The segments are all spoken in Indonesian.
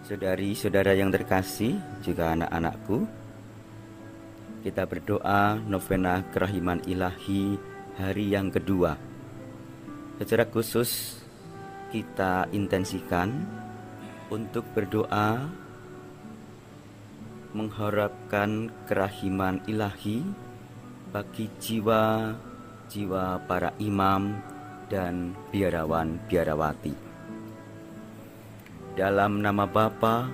Saudari-saudara yang terkasih, juga anak-anakku, kita berdoa novena kerahiman ilahi hari yang kedua. Secara khusus kita intensikan untuk berdoa mengharapkan kerahiman ilahi bagi jiwa-jiwa para imam dan biarawan-biarawati. Dalam nama Bapa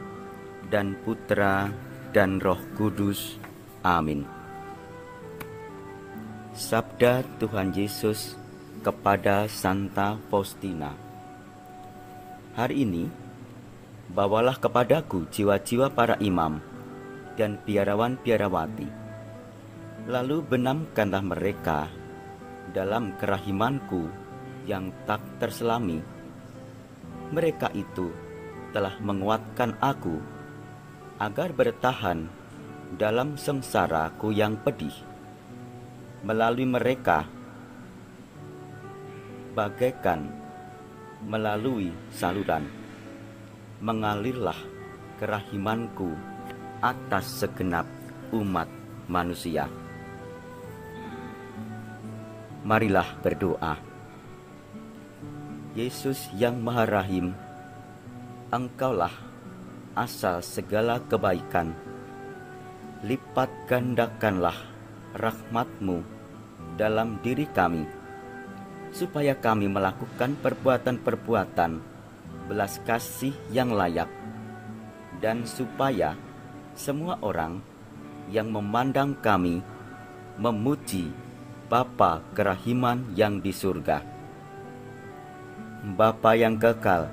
dan Putra dan Roh Kudus. Amin. Sabda Tuhan Yesus kepada Santa Faustina. Hari ini, bawalah kepadaku jiwa-jiwa para imam dan biarawan-biarawati. Lalu benamkanlah mereka dalam kerahimanku yang tak terselami. Mereka itu telah menguatkan aku agar bertahan dalam sengsaraku yang pedih. Melalui mereka, bagaikan melalui saluran, mengalirlah kerahimanku atas segenap umat manusia. Marilah berdoa. Yesus yang Maha Rahim, Engkaulah asal segala kebaikan. Lipat gandakanlah rahmat-Mu dalam diri kami, supaya kami melakukan perbuatan-perbuatan belas kasih yang layak, dan supaya semua orang yang memandang kami memuji Bapa kerahiman yang di surga. Bapa yang kekal,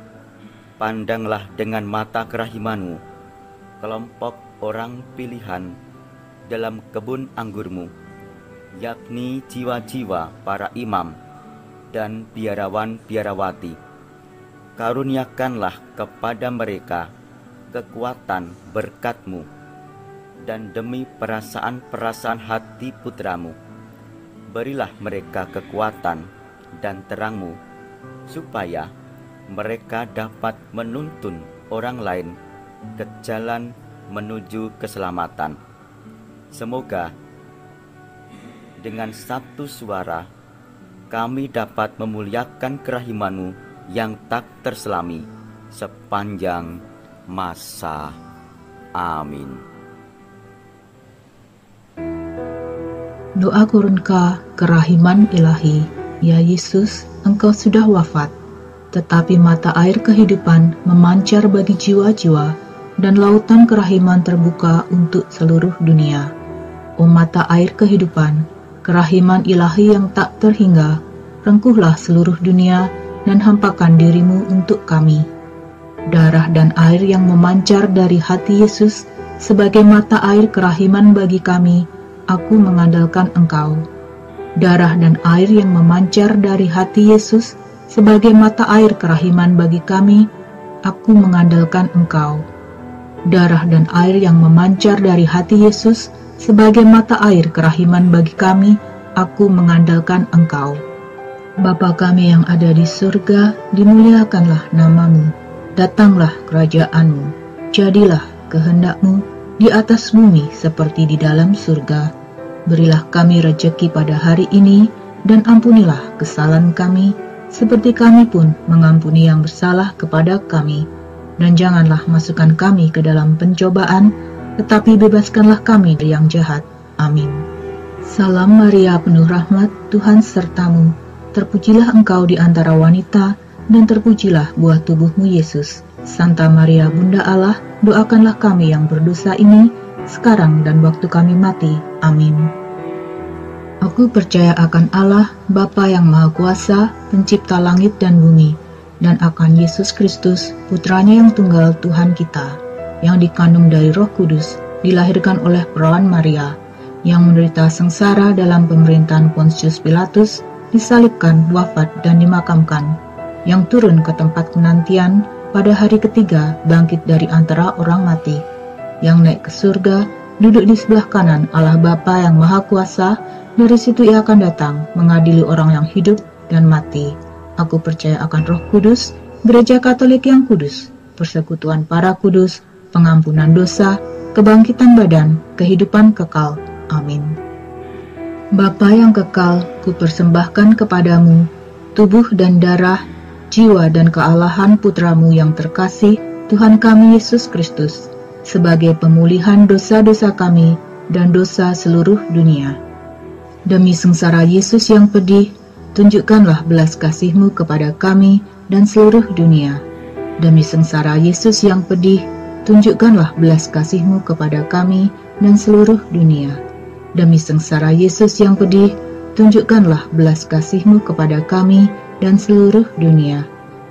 pandanglah dengan mata kerahiman-Mu kelompok orang pilihan dalam kebun anggur-Mu, yakni jiwa-jiwa para imam dan biarawan-biarawati. Karuniakanlah kepada mereka kekuatan berkat-Mu, dan demi perasaan-perasaan hati putra-Mu, berilah mereka kekuatan dan terang-Mu, supaya mereka dapat menuntun orang lain ke jalan menuju keselamatan. Semoga dengan satu suara kami dapat memuliakan kerahiman-Mu yang tak terselami sepanjang masa. Amin. Doa Kurunka Kerahiman Ilahi. Ya Yesus, Engkau sudah wafat, tetapi mata air kehidupan memancar bagi jiwa-jiwa, dan lautan kerahiman terbuka untuk seluruh dunia. O mata air kehidupan, kerahiman ilahi yang tak terhingga, rengkuhlah seluruh dunia dan hampakan diri-Mu untuk kami. Darah dan air yang memancar dari hati Yesus sebagai mata air kerahiman bagi kami, aku mengandalkan Engkau. Darah dan air yang memancar dari hati Yesus sebagai mata air kerahiman bagi kami, aku mengandalkan Engkau. Darah dan air yang memancar dari hati Yesus sebagai mata air kerahiman bagi kami, aku mengandalkan Engkau. Bapa kami yang ada di surga, dimuliakanlah nama-Mu. Datanglah kerajaan-Mu. Jadilah kehendak-Mu di atas bumi seperti di dalam surga. Berilah kami rejeki pada hari ini, dan ampunilah kesalahan kami, seperti kami pun mengampuni yang bersalah kepada kami. Dan janganlah masukkan kami ke dalam pencobaan, tetapi bebaskanlah kami dari yang jahat. Amin. Salam Maria, penuh rahmat, Tuhan sertamu. Terpujilah engkau di antara wanita, dan terpujilah buah tubuhmu Yesus. Santa Maria, Bunda Allah, doakanlah kami yang berdosa ini, sekarang dan waktu kami mati. Amin. Aku percaya akan Allah, Bapa yang Maha Kuasa, pencipta langit dan bumi, dan akan Yesus Kristus, Putranya yang tunggal Tuhan kita, yang dikandung dari Roh Kudus, dilahirkan oleh perawan Maria, yang menderita sengsara dalam pemerintahan Pontius Pilatus, disalibkan, wafat, dan dimakamkan, yang turun ke tempat penantian, pada hari ketiga bangkit dari antara orang mati, yang naik ke surga, duduk di sebelah kanan Allah Bapa yang Maha Kuasa. Dari situ Ia akan datang mengadili orang yang hidup dan mati. Aku percaya akan Roh Kudus, Gereja Katolik yang kudus, persekutuan para kudus, pengampunan dosa, kebangkitan badan, kehidupan kekal. Amin. Bapa yang kekal, kupersembahkan kepadamu tubuh dan darah, jiwa dan kealahan Putramu yang terkasih, Tuhan kami Yesus Kristus, sebagai pemulihan dosa-dosa kami dan dosa seluruh dunia. Demi sengsara Yesus yang pedih, tunjukkanlah belas kasih-Mu kepada kami dan seluruh dunia. Demi sengsara Yesus yang pedih, tunjukkanlah belas kasih-Mu kepada kami dan seluruh dunia. Demi sengsara Yesus yang pedih, tunjukkanlah belas kasih-Mu kepada kami dan seluruh dunia.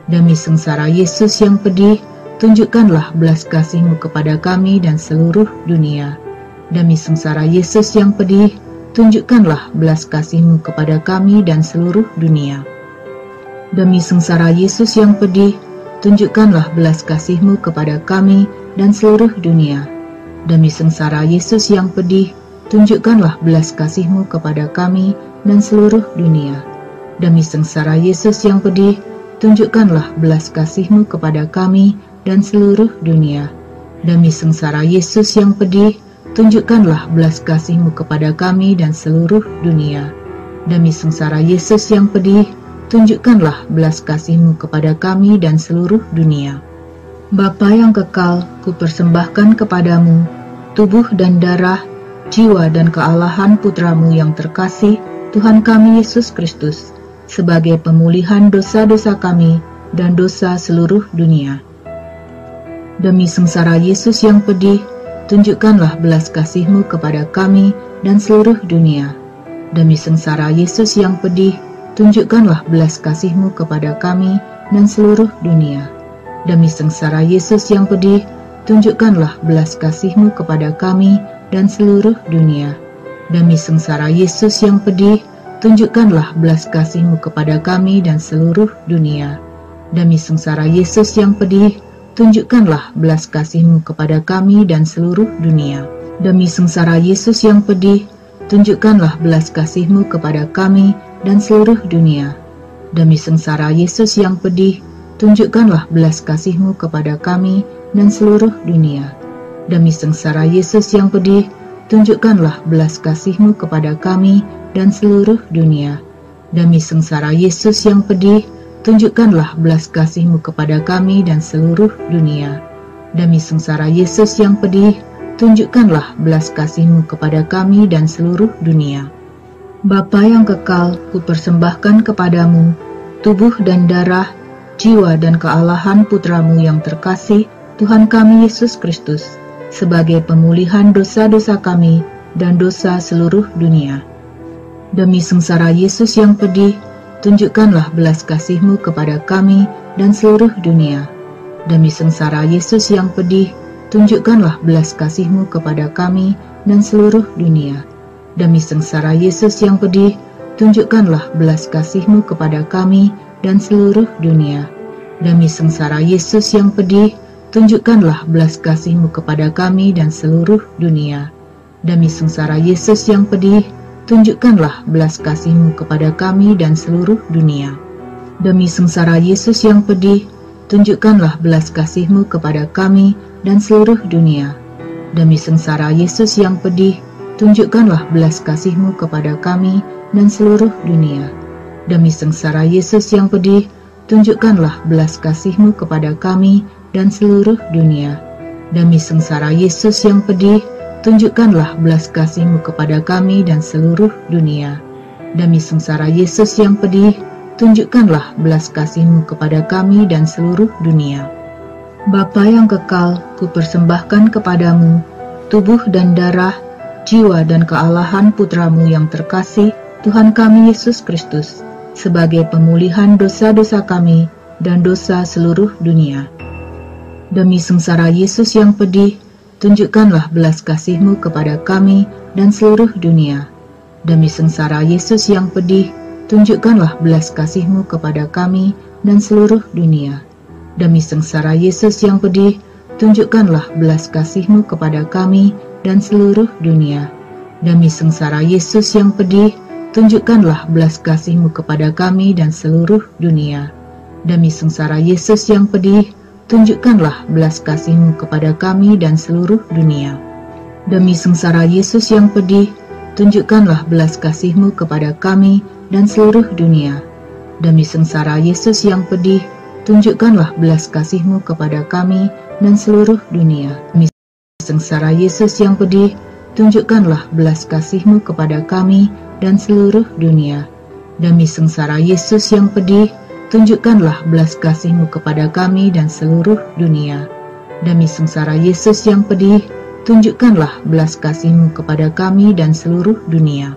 Demi sengsara Yesus yang pedih, tunjukkanlah belas kasih-Mu kepada kami dan seluruh dunia. Demi sengsara Yesus yang pedih, tunjukkanlah belas kasih-Mu kepada kami dan seluruh dunia. Demi sengsara Yesus yang pedih, tunjukkanlah belas kasih-Mu kepada kami dan seluruh dunia. Demi sengsara Yesus yang pedih, tunjukkanlah belas kasih-Mu kepada kami dan seluruh dunia. Demi sengsara Yesus yang pedih, tunjukkanlah belas kasih-Mu kepada kami dan seluruh dunia. Demi sengsara Yesus yang pedih, tunjukkanlah belas kasih-Mu kepada kami dan seluruh dunia. Demi sengsara Yesus yang pedih, tunjukkanlah belas kasih-Mu kepada kami dan seluruh dunia. Bapa yang kekal, kupersembahkan kepadamu tubuh dan darah, jiwa dan kealahan Putramu yang terkasih, Tuhan kami Yesus Kristus, sebagai pemulihan dosa-dosa kami dan dosa seluruh dunia. Demi sengsara Yesus yang pedih, tunjukkanlah belas kasih-Mu kepada kami dan seluruh dunia. Demi sengsara Yesus yang pedih, tunjukkanlah belas kasih-Mu kepada kami dan seluruh dunia. Demi sengsara Yesus yang pedih, tunjukkanlah belas kasih-Mu kepada kami dan seluruh dunia. Demi sengsara Yesus yang pedih, tunjukkanlah belas kasih-Mu kepada kami dan seluruh dunia. Demi sengsara Yesus yang pedih, tunjukkanlah belas kasih-Mu kepada kami dan seluruh dunia. Demi sengsara Yesus yang pedih, tunjukkanlah belas kasih-Mu kepada kami dan seluruh dunia. Demi sengsara Yesus yang pedih, tunjukkanlah belas kasih-Mu kepada kami dan seluruh dunia. Demi sengsara Yesus yang pedih, tunjukkanlah belas kasih-Mu kepada kami dan seluruh dunia. Demi sengsara Yesus yang pedih, tunjukkanlah belas kasih-Mu kepada kami dan seluruh dunia. Demi sengsara Yesus yang pedih, tunjukkanlah belas kasih-Mu kepada kami dan seluruh dunia. Bapa yang kekal, kupersembahkan kepadamu tubuh dan darah, jiwa dan kealahan Putramu yang terkasih, Tuhan kami Yesus Kristus, sebagai pemulihan dosa-dosa kami dan dosa seluruh dunia. Demi sengsara Yesus yang pedih, tunjukkanlah belas kasih-Mu kepada kami dan seluruh dunia. Demi sengsara Yesus yang pedih, tunjukkanlah belas kasih-Mu kepada kami dan seluruh dunia. Demi sengsara Yesus yang pedih, tunjukkanlah belas kasih-Mu kepada kami dan seluruh dunia. Demi sengsara Yesus yang pedih, tunjukkanlah belas kasih-Mu kepada kami dan seluruh dunia. Demi sengsara Yesus yang pedih, tunjukkanlah belas kasih-Mu kepada kami dan seluruh dunia. Demi sengsara Yesus yang pedih, tunjukkanlah belas kasih-Mu kepada kami dan seluruh dunia. Demi sengsara Yesus yang pedih, tunjukkanlah belas kasih-Mu kepada kami dan seluruh dunia. Demi sengsara Yesus yang pedih, tunjukkanlah belas kasih-Mu kepada kami dan seluruh dunia. Demi sengsara Yesus yang pedih, tunjukkanlah belas kasih-Mu kepada kami dan seluruh dunia. Demi sengsara Yesus yang pedih, tunjukkanlah belas kasih-Mu kepada kami dan seluruh dunia. Bapa yang kekal, kupersembahkan kepadamu tubuh dan darah, jiwa dan kealahan Putramu yang terkasih, Tuhan kami Yesus Kristus, sebagai pemulihan dosa-dosa kami dan dosa seluruh dunia. Demi sengsara Yesus yang pedih, tunjukkanlah belas kasih-Mu kepada kami dan seluruh dunia. Demi sengsara Yesus yang pedih, tunjukkanlah belas kasih-Mu kepada kami dan seluruh dunia. Demi sengsara Yesus yang pedih, tunjukkanlah belas kasih-Mu kepada kami dan seluruh dunia. Demi sengsara Yesus yang pedih, tunjukkanlah belas kasih-Mu kepada kami dan seluruh dunia. Demi sengsara Yesus yang pedih, tunjukkanlah belas kasih-Mu kepada kami dan seluruh dunia. Demi sengsara Yesus yang pedih, tunjukkanlah belas kasih-Mu kepada kami dan seluruh dunia. Demi sengsara Yesus yang pedih, tunjukkanlah belas kasih-Mu kepada kami dan seluruh dunia. Demi sengsara Yesus yang pedih, tunjukkanlah belas kasih-Mu kepada kami dan seluruh dunia. Demi sengsara Yesus yang pedih, tunjukkanlah belas kasih-Mu kepada kami dan seluruh dunia. Demi sengsara Yesus yang pedih, tunjukkanlah belas kasih-Mu kepada kami dan seluruh dunia.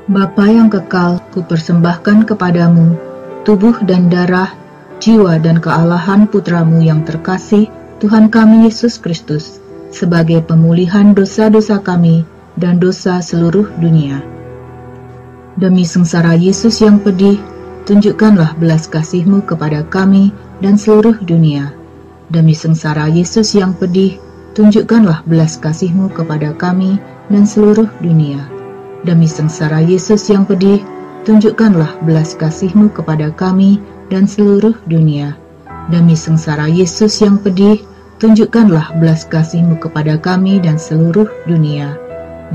Bapa yang kekal, kupersembahkan kepadamu tubuh dan darah, jiwa dan kealahan Putra-Mu yang terkasih, Tuhan kami Yesus Kristus, sebagai pemulihan dosa-dosa kami dan dosa seluruh dunia. Demi sengsara Yesus yang pedih, tunjukkanlah belas kasih-Mu kepada kami dan seluruh dunia. Demi sengsara Yesus yang pedih, tunjukkanlah belas kasih-Mu kepada kami dan seluruh dunia. Demi sengsara Yesus yang pedih, tunjukkanlah belas kasih-Mu kepada kami dan seluruh dunia. Demi sengsara Yesus yang pedih, tunjukkanlah belas kasih-Mu kepada kami dan seluruh dunia.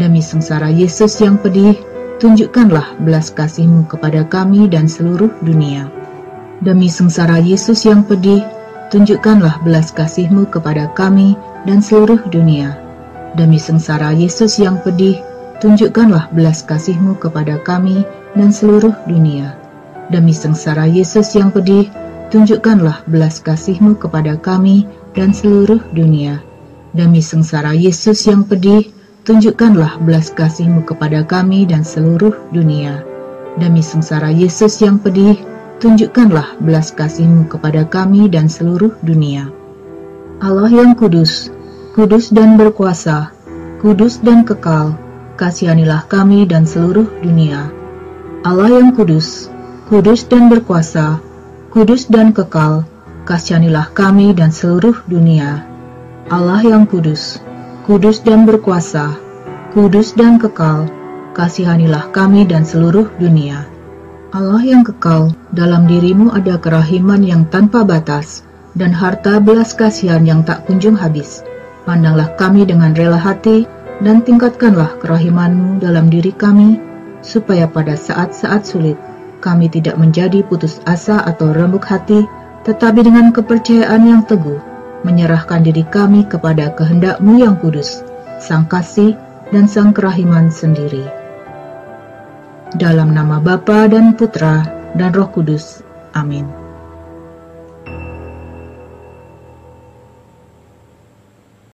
Demi sengsara Yesus yang pedih, tunjukkanlah belas kasih-Mu kepada kami dan seluruh dunia. Demi sengsara Yesus yang pedih, tunjukkanlah belas kasih-Mu kepada kami dan seluruh dunia. Demi sengsara Yesus yang pedih, tunjukkanlah belas kasih-Mu kepada kami dan seluruh dunia. Demi sengsara Yesus yang pedih, tunjukkanlah belas kasih-Mu kepada kami dan seluruh dunia. Demi sengsara Yesus yang pedih, tunjukkanlah belas kasih-Mu kepada kami dan seluruh dunia. Demi sengsara Yesus yang pedih, tunjukkanlah belas kasih-Mu kepada kami dan seluruh dunia. Allah yang kudus, kudus dan berkuasa, kudus dan kekal, kasihanilah kami dan seluruh dunia. Allah yang kudus, kudus dan berkuasa, kudus dan kekal, kasihanilah kami dan seluruh dunia. Allah yang kudus, kudus dan berkuasa, kudus dan kekal, kasihanilah kami dan seluruh dunia. Allah yang kekal, dalam diri-Mu ada kerahiman yang tanpa batas, dan harta belas kasihan yang tak kunjung habis. Pandanglah kami dengan rela hati, dan tingkatkanlah kerahiman-Mu dalam diri kami, supaya pada saat-saat sulit, kami tidak menjadi putus asa atau remuk hati, tetapi dengan kepercayaan yang teguh, menyerahkan diri kami kepada kehendak-Mu yang kudus, Sang Kasih dan Sang Kerahiman sendiri. Dalam nama Bapa dan Putra dan Roh Kudus. Amin.